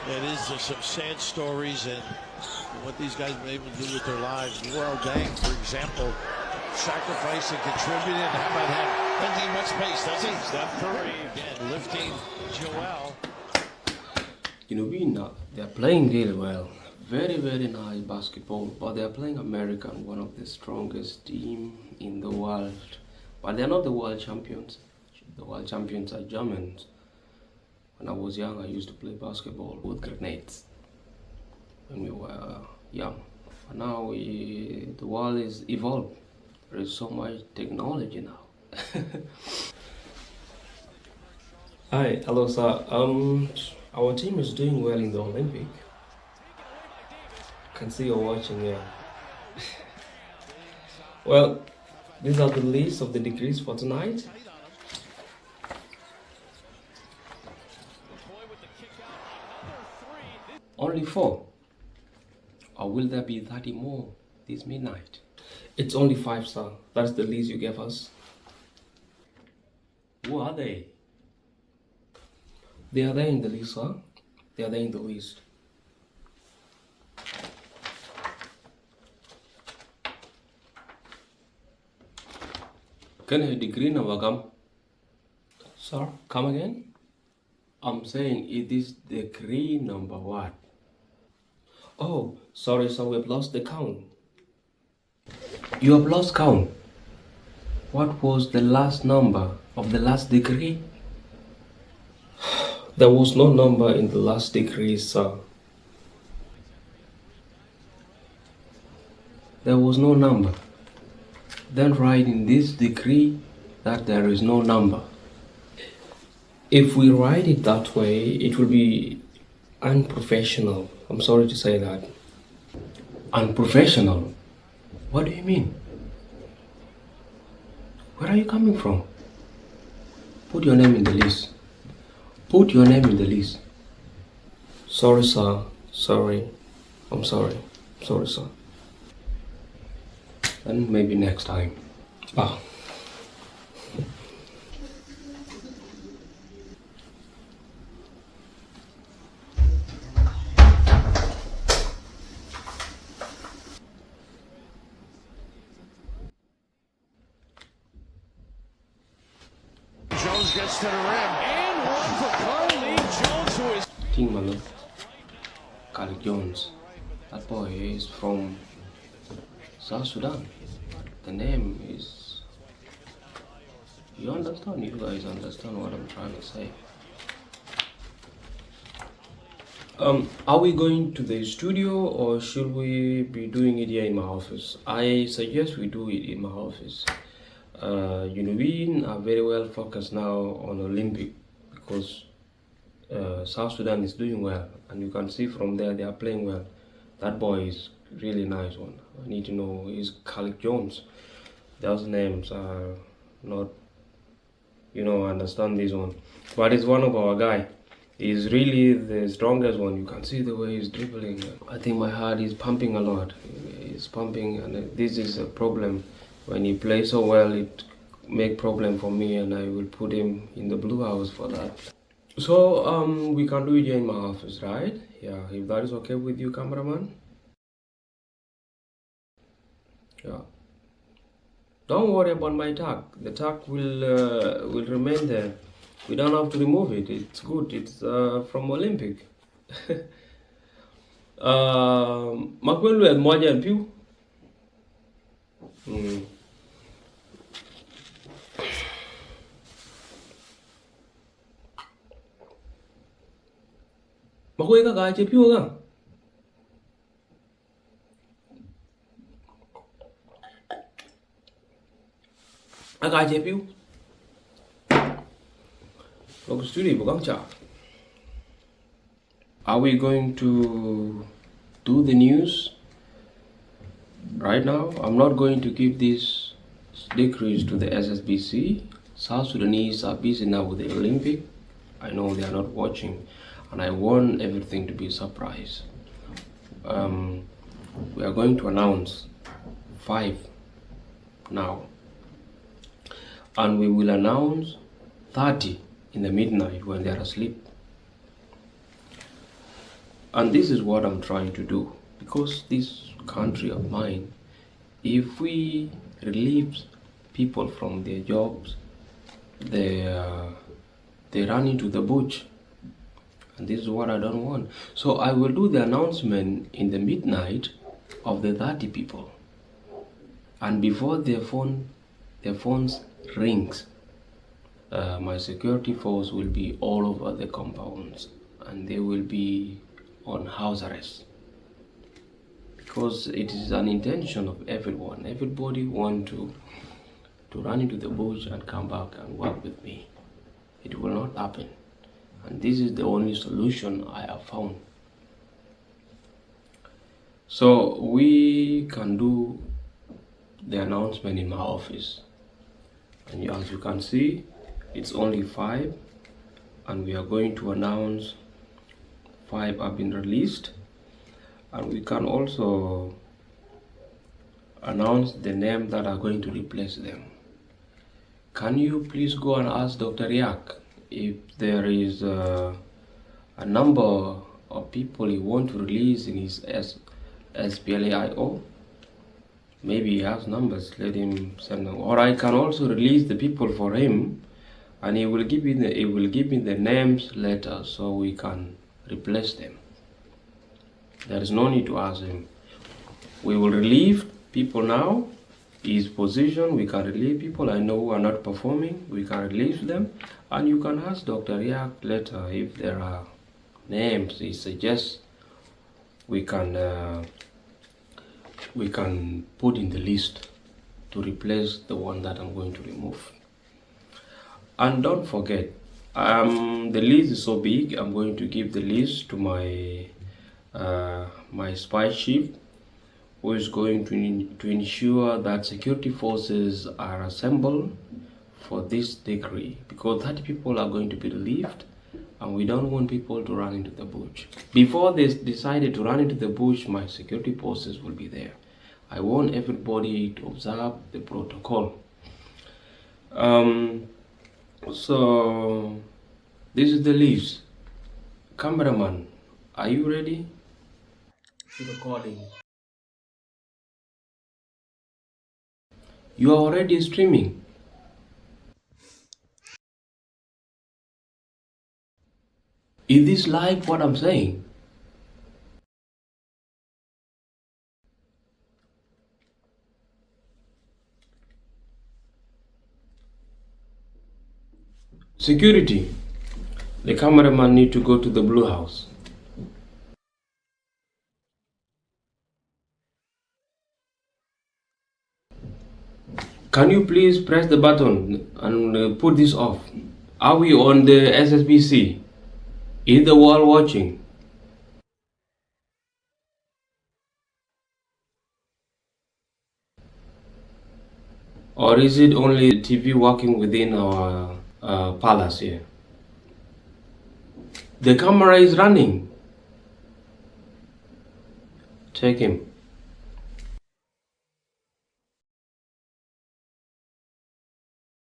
It is some sad stories and what these guys have been able to do with their lives. Laurel Dang, for example, sacrificing, contributing. How about him? Doesn't need much space, does he? Steph Curry again lifting Joel. They're playing really well. Very, very nice basketball, but they're playing American, one of the strongest team in the world. But they're not the world champions. The world champions are Germans. When I was young, I used to play basketball with grenades when we were young. But now the world is evolved. There is so much technology now. Hi, hello sir. Our team is doing well in the Olympic. I can see you're watching here. Well, these are the list of the degrees for tonight. Only 4. Or will there be 30 more this midnight? It's only 5, sir. That's the list you gave us. Who are they? They are there in the list, sir. They are there in the list. Can I degree number come? Sir, come again? I'm saying it is degree number what? Oh, sorry, sir, we've lost the count. You have lost count. What was the last number of the last degree? There was no number in the last degree, sir. There was no number. Then write in this degree that there is no number. If we write it that way, it will be unprofessional. I'm sorry to say that. Unprofessional? What do you mean? Where are you coming from? Put your name in the list. Put your name in the list. Sorry, sir. Sorry. I'm sorry. Sorry, sir. And maybe next time. Ah. Jones gets to the rim. And one for Carly Jones, who is... King Malo. Carly Jones. That boy is from South Sudan. The name is... You understand? You guys understand what I'm trying to say. Are we going to the studio or should we be doing it here in my office? I suggest we do it in my office. We are very well focused now on Olympic because South Sudan is doing well, and you can see from there they are playing well. That boy is really nice one. I need to know is Khalid Jones. Those names are not, understand this one, but it's one of our guy. He's really the strongest one. You can see the way he's dribbling. I think my heart is pumping a lot. It's pumping, and this is a problem. When he plays so well, it make problem for me, and I will put him in the blue house for that. So we can do it here in my office, right? Yeah, if that is okay with you, cameraman. Yeah. Don't worry about my tag. The tag will remain there. We don't have to remove it. It's good. It's from Olympic. Makwelu and moja and pew. Makwelu ka gaje pew ka. Agaje pew. Are we going to do the news right now? I'm not going to give these decrees to the SSBC. South Sudanese are busy now with the Olympic. I know they are not watching, and I want everything to be a surprise. We are going to announce 5 now, and we will announce 30 in the midnight when they are asleep. And this is what I'm trying to do. Because this country of mine, if we relieve people from their jobs, they run into the bush. And this is what I don't want. So I will do the announcement in the midnight of the 30 people. And before their phones rings, my security force will be all over the compounds and they will be on house arrest. Because it is an intention of everyone. Everybody want to run into the bush and come back and work with me. It will not happen. And this is the only solution I have found. So we can do the announcement in my office. And as you can see, it's only 5. And we are going to announce 5 have been released. And we can also announce the name that are going to replace them. Can you please go and ask Dr. Yak if there is a number of people he want to release in his SPLAIO? Maybe he has numbers, let him send them. Or I can also release the people for him and he will give me the names later so we can replace them. There is no need to ask him. We will relieve people now. His position, we can relieve people I know who are not performing. We can relieve them. And you can ask Dr. Yak later if there are names he suggests we can put in the list to replace the one that I'm going to remove. And don't forget, the list is so big, I'm going to give the list to my my spy chief, who is going to ensure that security forces are assembled for this decree, because 30 people are going to be relieved and we don't want people to run into the bush. Before they decided to run into the bush, my security forces will be there. I want everybody to observe the protocol. So this is the list. Cameraman, are you ready? Recording. You are already streaming. Is this live what I'm saying? Security. The cameraman need to go to the blue house. Can you please press the button and put this off? Are we on the SSBC? Is the world watching? Or is it only TV working within our palace here? The camera is running. Check him.